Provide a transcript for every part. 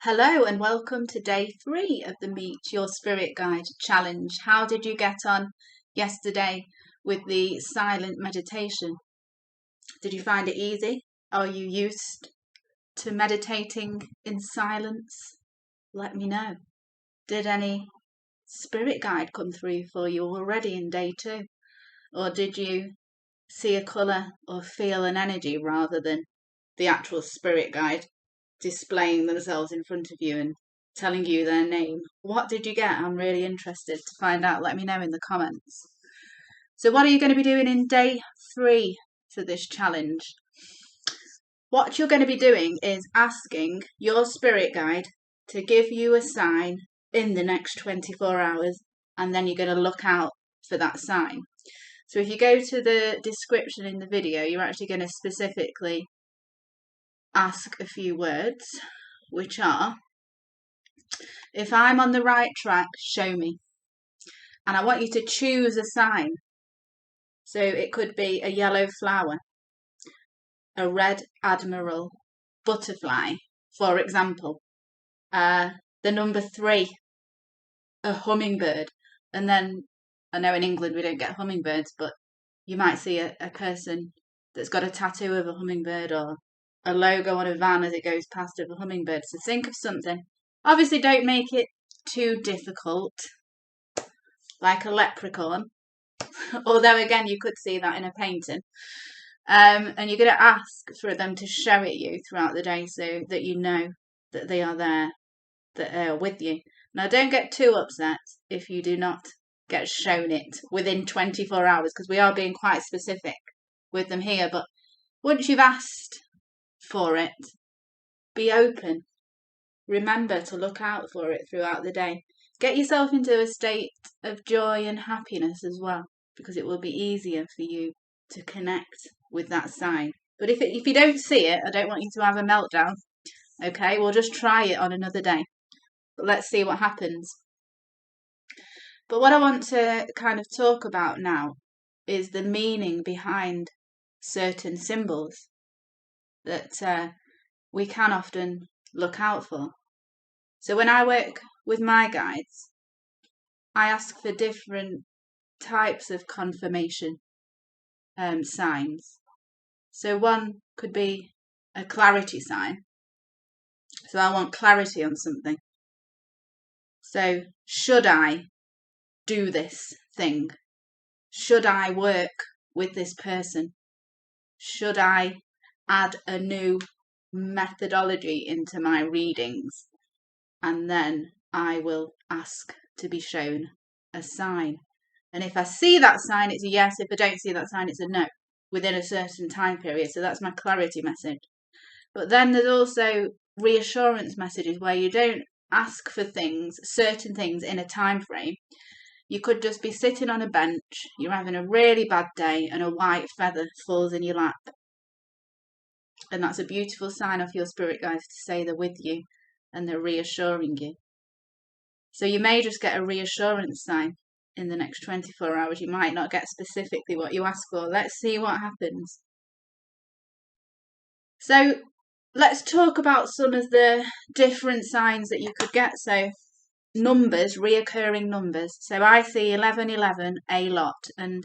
Hello and welcome to day 3 of the Meet Your Spirit Guide challenge. How did you get on yesterday with the silent meditation? Did you find it easy? Are you used to meditating in silence? Let me know. Did any spirit guide come through for you already in day 2? Or did you see a colour or feel an energy rather than the actual spirit guide displaying themselves in front of you and telling you their name? What did you get? I'm really interested to find out. Let me know in the comments. So what are you going to be doing in day 3 for this challenge? What you're going to be doing is asking your spirit guide to give you a sign in the next 24 hours, and then you're going to look out for that sign. So if you go to the description in the video, you're actually going to specifically ask a few words, which are: if I'm on the right track, show me. And I want you to choose a sign. So it could be a yellow flower, a red admiral butterfly, for example. The number 3, a hummingbird. And then, I know in England we don't get hummingbirds, but you might see a person that's got a tattoo of a hummingbird or a logo on a van as it goes past of a hummingbird. So think of something. Obviously don't make it too difficult, like a leprechaun, although again you could see that in a painting. And you're going to ask for them to show it you throughout the day so that you know that they are there, that they are with you. Now don't get too upset if you do not get shown it within 24 hours, because we are being quite specific with them here. But once you've asked for it, be open. Remember to look out for it throughout the day. Get yourself into a state of joy and happiness as well, because it will be easier for you to connect with that sign. But if you don't see it, I don't want you to have a meltdown. Okay, we'll just try it on another day. But let's see what happens. But what I want to kind of talk about now is the meaning behind certain symbols that we can often look out for. So when I work with my guides, I ask for different types of confirmation signs. So one could be a clarity sign. So I want clarity on something. So should I do this thing? Should I work with this person? Should I add a new methodology into my readings? And then I will ask to be shown a sign. And if I see that sign, it's a yes. If I don't see that sign, it's a no, within a certain time period. So that's my clarity message. But then there's also reassurance messages where you don't ask for things, certain things in a time frame. You could just be sitting on a bench, you're having a really bad day, and a white feather falls in your lap. And that's a beautiful sign of your spirit guides to say they're with you and they're reassuring you. So you may just get a reassurance sign in the next 24 hours. You might not get specifically what you ask for. Let's see what happens. So let's talk about some of the different signs that you could get. So numbers, reoccurring numbers. So I see 1111 a lot, and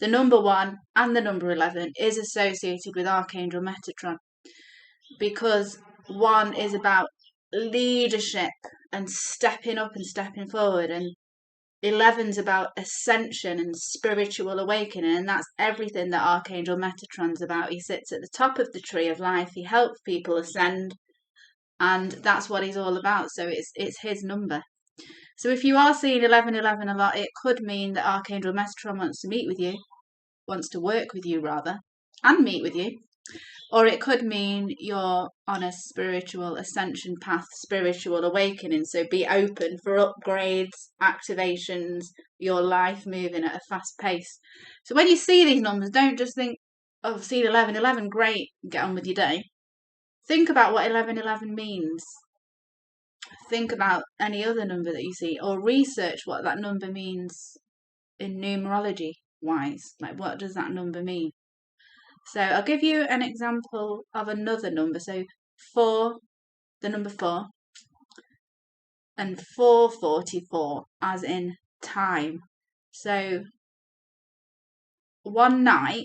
the number 1 and the number 11 is associated with Archangel Metatron, because 1 is about leadership and stepping up and stepping forward, and 11's about ascension and spiritual awakening, and that's everything that Archangel Metatron's about. He sits at the top of the tree of life, he helps people ascend, and that's what he's all about. So it's his number. So if you are seeing 1111 a lot, it could mean that Archangel Metatron wants to meet with you, wants to work with you rather, and meet with you. Or it could mean you're on a spiritual ascension path, spiritual awakening. So be open for upgrades, activations, your life moving at a fast pace. So when you see these numbers, don't just think, oh, I've seen 1111, great, get on with your day. Think about what 1111 means. Think about any other number that you see, or research what that number means in numerology wise. Like, what does that number mean? So I'll give you an example of another number. So 4, the number 4, and 4:44 as in time. So one night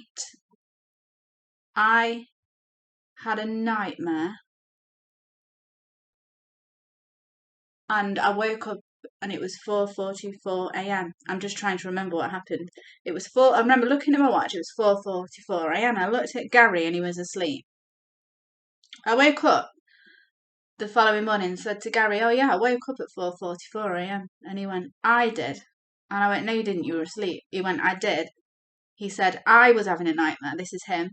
I had a nightmare and I woke up and it was 4:44 a.m. I'm just trying to remember what happened. It was four. I remember looking at my watch. It was 4:44 a.m. I looked at Gary and he was asleep. I woke up the following morning and said to Gary, "Oh yeah, I woke up at 4:44 a.m." And he went, "I did." And I went, "No, you didn't. You were asleep." He went, "I did." He said, "I was having a nightmare." This is him,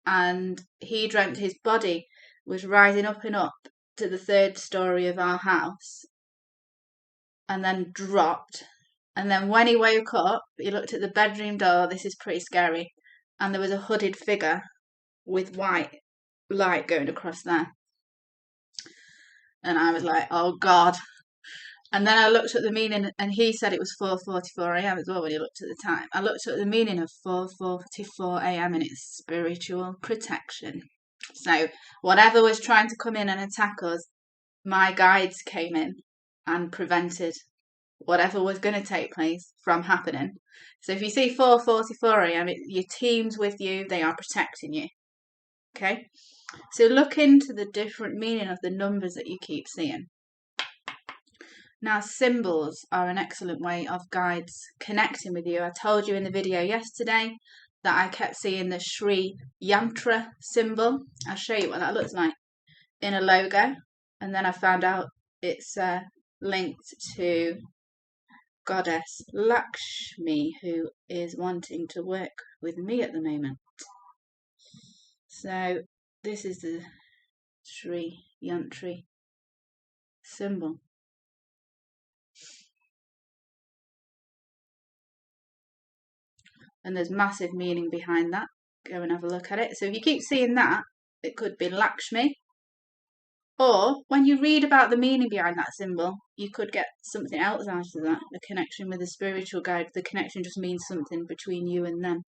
and he dreamt his body was rising up and up to the third story of our house, and then dropped. And then when he woke up, he looked at the bedroom door. This is pretty scary. And there was a hooded figure with white light going across there. And I was like, oh God. And then I looked at the meaning, and he said it was 4:44 a.m. as well when he looked at the time. I looked at the meaning of 4:44 a.m. and it's spiritual protection. So whatever was trying to come in and attack us, my guides came in and prevented whatever was going to take place from happening. So if you see 4:44 a.m., your team's with you, they are protecting you. Okay? So look into the different meaning of the numbers that you keep seeing. Now, symbols are an excellent way of guides connecting with you. I told you in the video yesterday that I kept seeing the Sri Yantra symbol. I'll show you what that looks like in a logo. And then I found out it's linked to Goddess Lakshmi, who is wanting to work with me at the moment. So this is the Sri Yantri symbol. And there's massive meaning behind that. Go and have a look at it. So if you keep seeing that, it could be Lakshmi. Or when you read about the meaning behind that symbol, you could get something else out of that. The connection with the spiritual guide. The connection just means something between you and them.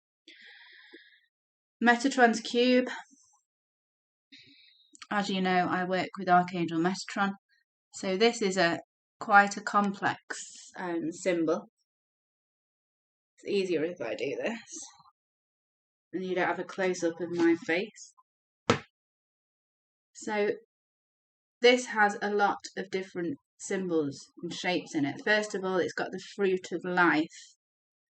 Metatron's cube. As you know, I work with Archangel Metatron. So this is quite a complex symbol. It's easier if I do this. And you don't have a close-up of my face. So this has a lot of different symbols and shapes in it. First of all, it's got the fruit of life,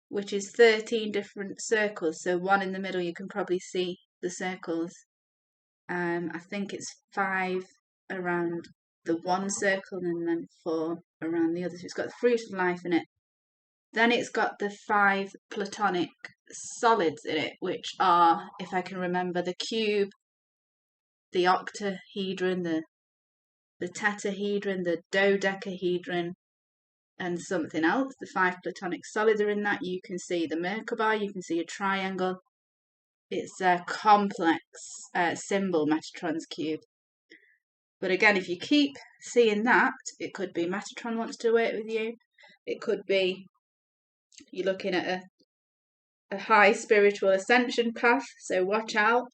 which is 13 different circles. So one in the middle, you can probably see the circles. I think it's 5 around the one circle and then 4 around the other. So it's got the fruit of life in it. Then it's got the 5 platonic solids in it, which are, if I can remember, the cube, the octahedron, the tetrahedron, the dodecahedron, and something else. The 5 platonic solids are in that. You can see the Merkaba, you can see a triangle. It's a complex symbol, Metatron's cube. But again, if you keep seeing that, it could be Metatron wants to work with you. It could be you're looking at a high spiritual ascension path, so watch out.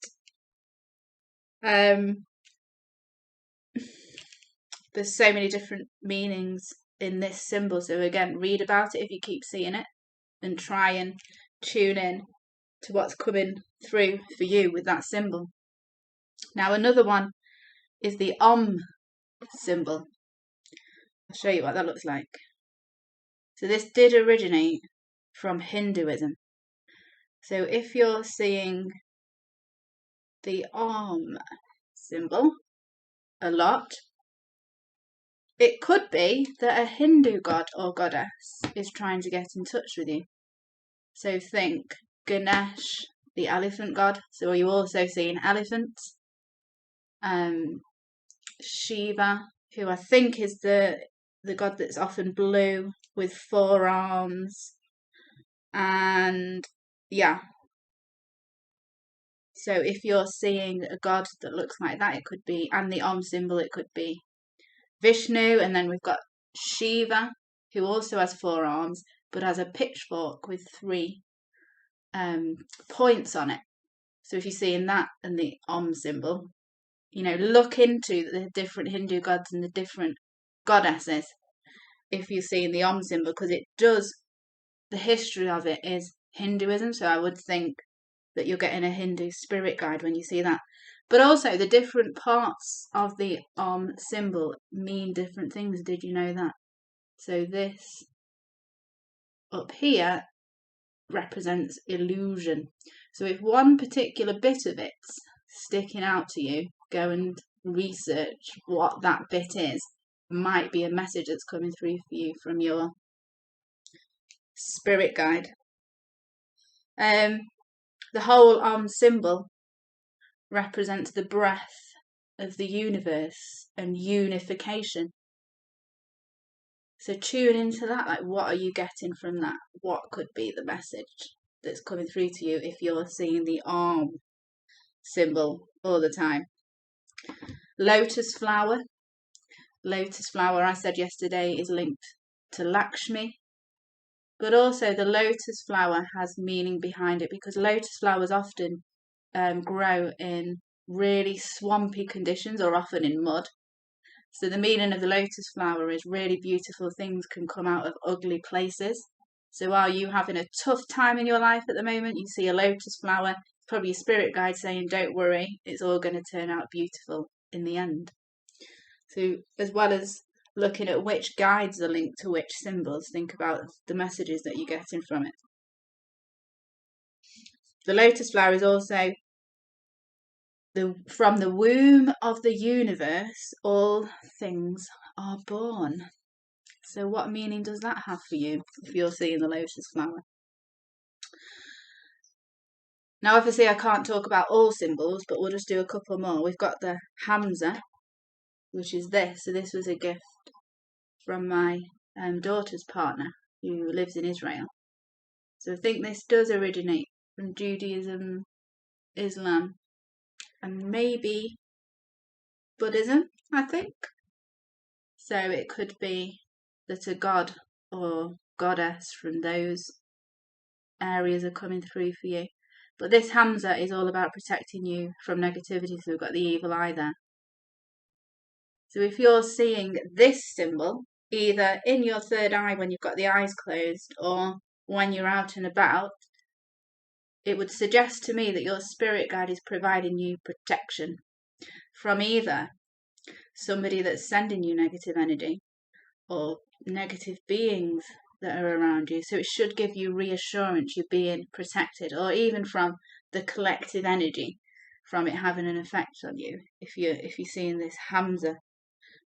There's so many different meanings in this symbol. So again, read about it if you keep seeing it and try and tune in to what's coming through for you with that symbol. Now, another one is the Om symbol. I'll show you what that looks like. So this did originate from Hinduism. So if you're seeing the Om symbol a lot, it could be that a Hindu god or goddess is trying to get in touch with you. So think Ganesh, the elephant god. So are you also seeing elephants? Shiva, who I think is the god that's often blue with 4 arms. And yeah. So if you're seeing a god that looks like that, it could be, and the Om symbol, it could be Vishnu. And then we've got Shiva, who also has 4 arms, but has a pitchfork with 3 points on it. So if you're seeing that and the Om symbol, you know, look into the different Hindu gods and the different goddesses if you're seeing the Om symbol, because it does, the history of it is Hinduism, so I would think that you're getting a Hindu spirit guide when you see that. But also the different parts of the Om symbol mean different things. Did you know that? So this up here represents illusion. So if one particular bit of it's sticking out to you, go and research what that bit is. Might be a message that's coming through for you from your spirit guide. The whole Om symbol represents the breath of the universe and unification. So tune into that. Like, what are you getting from that? What could be the message that's coming through to you if you're seeing the Om symbol all the time? Lotus flower. Lotus flower, I said yesterday, is linked to Lakshmi. But also the lotus flower has meaning behind it, because lotus flowers often grow in really swampy conditions, or often in mud. So the meaning of the lotus flower is really beautiful things can come out of ugly places. So are you having a tough time in your life at the moment? You see a lotus flower, it's probably your spirit guide saying, don't worry, it's all going to turn out beautiful in the end. So as well as looking at which guides are linked to which symbols, think about the messages that you're getting from it. The lotus flower is also from the womb of the universe, all things are born. So what meaning does that have for you if you're seeing the lotus flower? Now obviously I can't talk about all symbols, but we'll just do a couple more. We've got the Hamza, which is this. So this was a gift from my daughter's partner who lives in Israel. So I think this does originate from Judaism, Islam, and maybe Buddhism, I think. So it could be that a god or goddess from those areas are coming through for you. But this Hamza is all about protecting you from negativity, so we've got the evil eye there. So if you're seeing this symbol, either in your third eye when you've got the eyes closed, or when you're out and about, it would suggest to me that your spirit guide is providing you protection from either somebody that's sending you negative energy or negative beings that are around you. So it should give you reassurance you're being protected, or even from the collective energy from it having an effect on you if you're seeing this Hamza.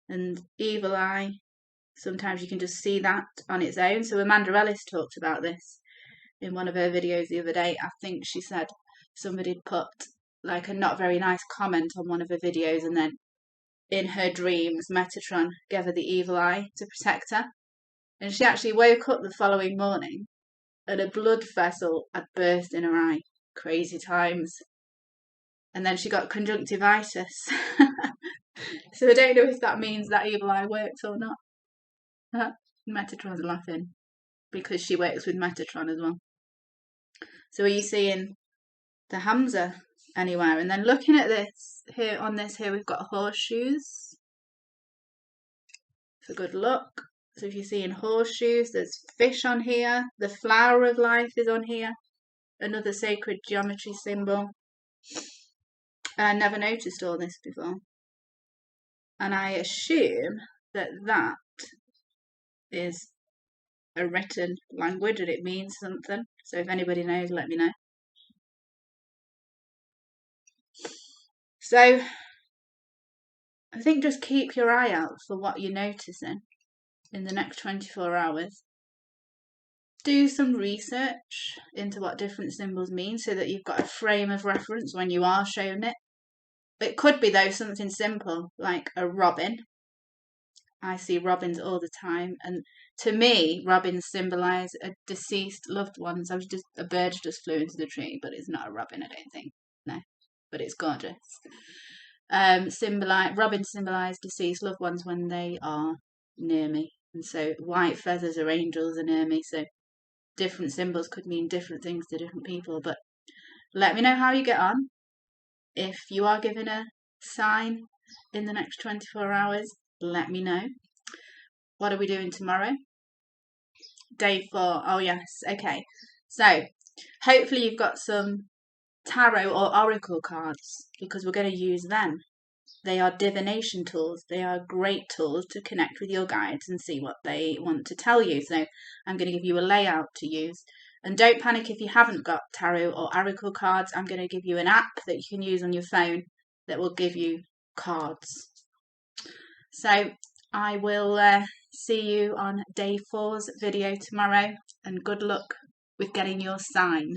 And evil eye, sometimes you can just see that on its own. So Amanda Ellis talked about this in one of her videos the other day. I think she said somebody put like a not very nice comment on one of her videos, and then in her dreams Metatron gave her the evil eye to protect her, and she actually woke up the following morning and a blood vessel had burst in her eye. Crazy times. And then she got conjunctivitis. So I don't know if that means that evil eye works or not. Metatron's laughing because she works with Metatron as well. So are you seeing the Hamza anywhere? And then looking at this here, on this here, we've got horseshoes for good luck. So if you're seeing horseshoes, there's fish on here. The flower of life is on here. Another sacred geometry symbol. I never noticed all this before. And I assume that that is a written language and it means something. So if anybody knows, let me know. So I think just keep your eye out for what you're noticing in the next 24 hours. Do some research into what different symbols mean so that you've got a frame of reference when you are shown it. It could be, though, something simple like a robin. I see robins all the time, and to me, robins symbolise a deceased loved one. So a bird just flew into the tree, but it's not a robin, I don't think. No, but it's gorgeous. Robins symbolise deceased loved ones when they are near me, and so white feathers are angels are near me. So different symbols could mean different things to different people. But let me know how you get on. If you are given a sign in the next 24 hours, let me know. What are we doing tomorrow? Day 4. Oh yes, okay. So hopefully you've got some tarot or oracle cards, because we're going to use them. They are divination tools. They are great tools to connect with your guides and see what they want to tell you. So I'm going to give you a layout to use. And don't panic if you haven't got tarot or oracle cards. I'm going to give you an app that you can use on your phone that will give you cards. So I will see you on day 4's video tomorrow, and good luck with getting your sign.